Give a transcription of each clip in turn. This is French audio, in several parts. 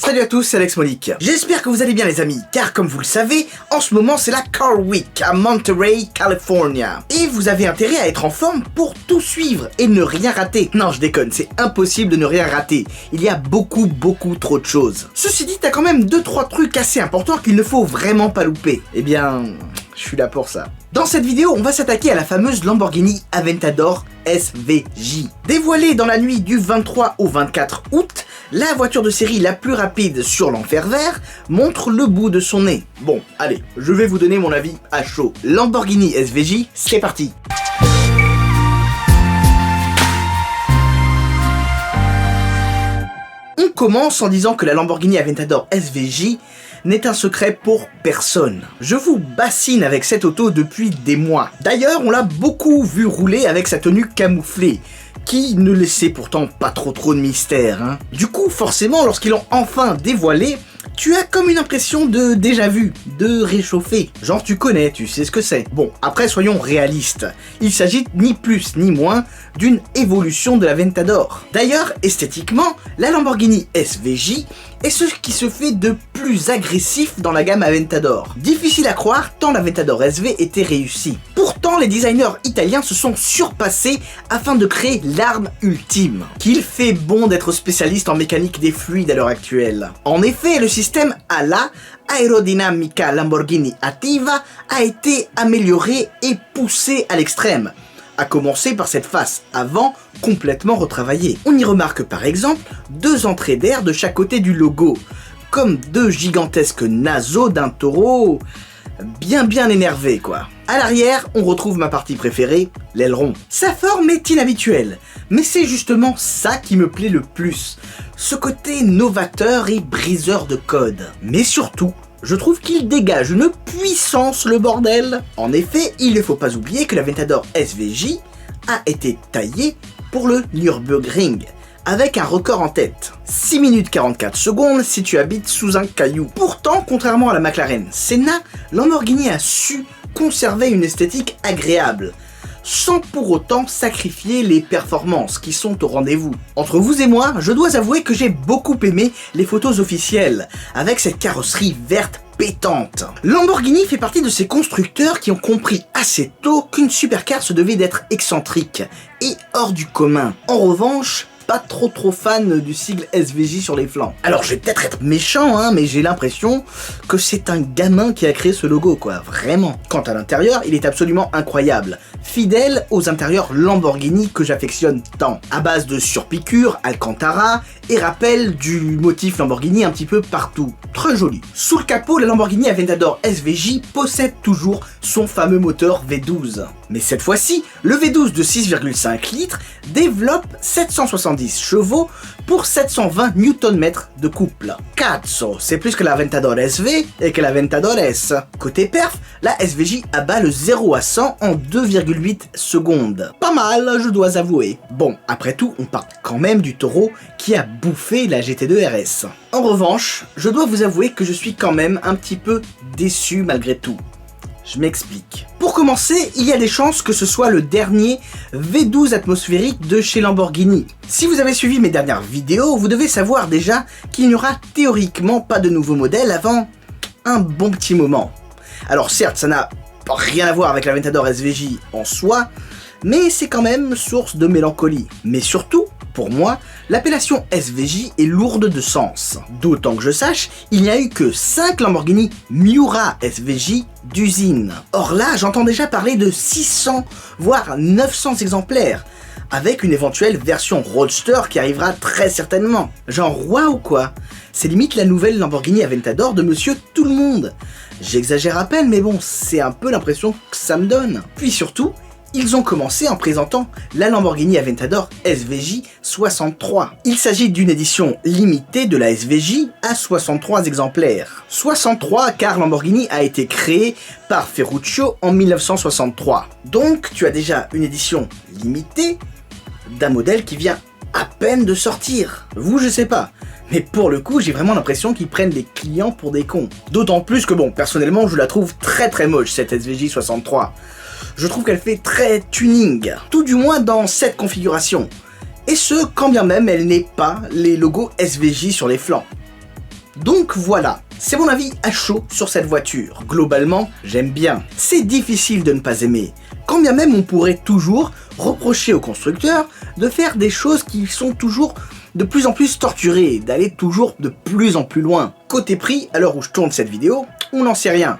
Salut à tous, c'est Alex Monique. J'espère que vous allez bien les amis, car comme vous le savez, en ce moment c'est la Car Week à Monterey, California. Et vous avez intérêt à être en forme pour tout suivre et ne rien rater. Non, je déconne, c'est impossible de ne rien rater. Il y a beaucoup trop de choses. Ceci dit, t'as quand même 2-3 trucs assez importants qu'il ne faut vraiment pas louper. Eh bien, je suis là pour ça. Dans cette vidéo, on va s'attaquer à la fameuse Lamborghini Aventador SVJ. Dévoilée dans la nuit du 23 au 24 août, la voiture de série la plus rapide sur l'enfer vert montre le bout de son nez. Bon, allez, je vais vous donner mon avis à chaud. Lamborghini SVJ, c'est parti. On commence en disant que la Lamborghini Aventador SVJ n'est un secret pour personne. Je vous bassine avec cette auto depuis des mois. D'ailleurs, on l'a beaucoup vu rouler avec sa tenue camouflée, qui ne laissait pourtant pas trop de mystère, hein. Du coup, forcément, lorsqu'ils l'ont enfin dévoilé, tu as comme une impression de déjà vu, de réchauffé. Genre tu connais, tu sais ce que c'est. Bon, après soyons réalistes. Il s'agit ni plus ni moins d'une évolution de l'Aventador. D'ailleurs, esthétiquement, la Lamborghini SVJ est ce qui se fait de plus agressif dans la gamme Aventador. Difficile à croire tant l'Aventador SV était réussi. Pourtant, les designers italiens se sont surpassés afin de créer l'arme ultime. Qu'il fait bon d'être spécialiste en mécanique des fluides à l'heure actuelle. En effet, le système ALA, Aerodinamica Lamborghini Attiva, a été amélioré et poussé à l'extrême. À commencer par cette face avant complètement retravaillée. On y remarque par exemple 2 entrées d'air de chaque côté du logo, comme 2 gigantesques naseaux d'un taureau bien énervé quoi. À l'arrière, on retrouve ma partie préférée, l'aileron. Sa forme est inhabituelle, mais c'est justement ça qui me plaît le plus, ce côté novateur et briseur de code. Mais surtout, je trouve qu'il dégage une puissance le bordel. En effet, il ne faut pas oublier que l'Aventador SVJ a été taillé pour le Nürburgring, avec un record en tête. 6 minutes 44 secondes si tu habites sous un caillou. Pourtant, contrairement à la McLaren Senna, Lamborghini a su conserver une esthétique agréable, sans pour autant sacrifier les performances qui sont au rendez-vous. Entre vous et moi, je dois avouer que j'ai beaucoup aimé les photos officielles, avec cette carrosserie verte pétante. Lamborghini fait partie de ces constructeurs qui ont compris assez tôt qu'une supercar se devait d'être excentrique et hors du commun. En revanche, pas trop fan du sigle SVJ sur les flancs. Alors je vais peut-être être méchant, hein, mais j'ai l'impression que c'est un gamin qui a créé ce logo, quoi, vraiment. Quant à l'intérieur, il est absolument incroyable, fidèle aux intérieurs Lamborghini que j'affectionne tant, à base de surpiqûres, Alcantara, et rappel du motif Lamborghini un petit peu partout. Très joli. Sous le capot, la Lamborghini Aventador SVJ possède toujours son fameux moteur V12. Mais cette fois-ci, le V12 de 6,5 litres développe 770 chevaux pour 720 Nm de couple. Cazzo, c'est plus que l'Aventador SV et que l'Aventador S. Côté perf, la SVJ abat le 0 à 100 en 2,8 secondes. Pas mal, je dois avouer. Bon, après tout, on parle quand même du taureau qui a bouffé la GT2 RS. En revanche, je dois vous avouer que je suis quand même un petit peu déçu malgré tout. Je m'explique. Pour commencer, il y a des chances que ce soit le dernier V12 atmosphérique de chez Lamborghini. Si vous avez suivi mes dernières vidéos, vous devez savoir déjà qu'il n'y aura théoriquement pas de nouveau modèle avant un bon petit moment. Alors certes, ça n'a rien à voir avec l'Aventador SVJ en soi, mais c'est quand même source de mélancolie. Mais surtout, pour moi, l'appellation SVJ est lourde de sens. D'autant que je sache, il n'y a eu que 5 Lamborghini Miura SVJ d'usine. Or là, j'entends déjà parler de 600 voire 900 exemplaires, avec une éventuelle version Roadster qui arrivera très certainement. Genre waouh quoi, c'est limite la nouvelle Lamborghini Aventador de Monsieur Tout le Monde. J'exagère à peine, mais bon, c'est un peu l'impression que ça me donne. Puis surtout, ils ont commencé en présentant la Lamborghini Aventador SVJ 63. Il s'agit d'une édition limitée de la SVJ à 63 exemplaires. 63 car Lamborghini a été créé par Ferruccio en 1963. Donc tu as déjà une édition limitée d'un modèle qui vient à peine de sortir. Vous, je sais pas. Mais pour le coup, j'ai vraiment l'impression qu'ils prennent les clients pour des cons. D'autant plus que bon, personnellement, je la trouve très moche cette SVJ 63. Je trouve qu'elle fait très tuning, tout du moins dans cette configuration. Et ce, quand bien même elle n'ait pas les logos SVJ sur les flancs. Donc voilà, c'est mon avis à chaud sur cette voiture. Globalement, j'aime bien. C'est difficile de ne pas aimer. Quand bien même on pourrait toujours reprocher au constructeur de faire des choses qui sont toujours de plus en plus torturées, d'aller toujours de plus en plus loin. Côté prix, à l'heure où je tourne cette vidéo, on n'en sait rien.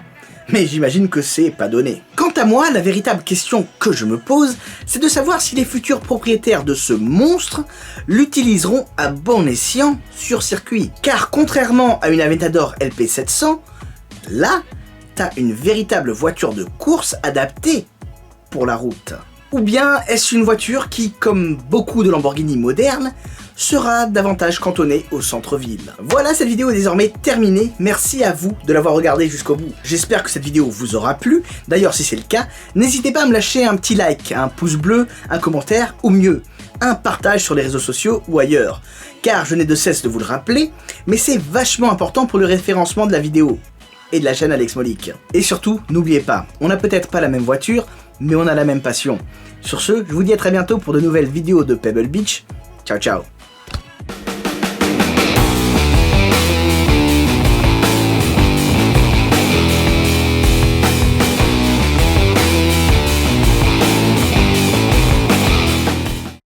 Mais j'imagine que c'est pas donné. Quant à moi, la véritable question que je me pose, c'est de savoir si les futurs propriétaires de ce monstre l'utiliseront à bon escient sur circuit. Car contrairement à une Aventador LP700, là, t'as une véritable voiture de course adaptée pour la route. Ou bien est-ce une voiture qui, comme beaucoup de Lamborghini modernes, sera davantage cantonnée au centre-ville. Voilà, cette vidéo est désormais terminée. Merci à vous de l'avoir regardée jusqu'au bout. J'espère que cette vidéo vous aura plu. D'ailleurs, si c'est le cas, n'hésitez pas à me lâcher un petit like, un pouce bleu, un commentaire ou mieux, un partage sur les réseaux sociaux ou ailleurs. Car je n'ai de cesse de vous le rappeler, mais c'est vachement important pour le référencement de la vidéo et de la chaîne Alex Molic. Et surtout, n'oubliez pas, on n'a peut-être pas la même voiture, mais on a la même passion. Sur ce, je vous dis à très bientôt pour de nouvelles vidéos de Pebble Beach. Ciao ciao.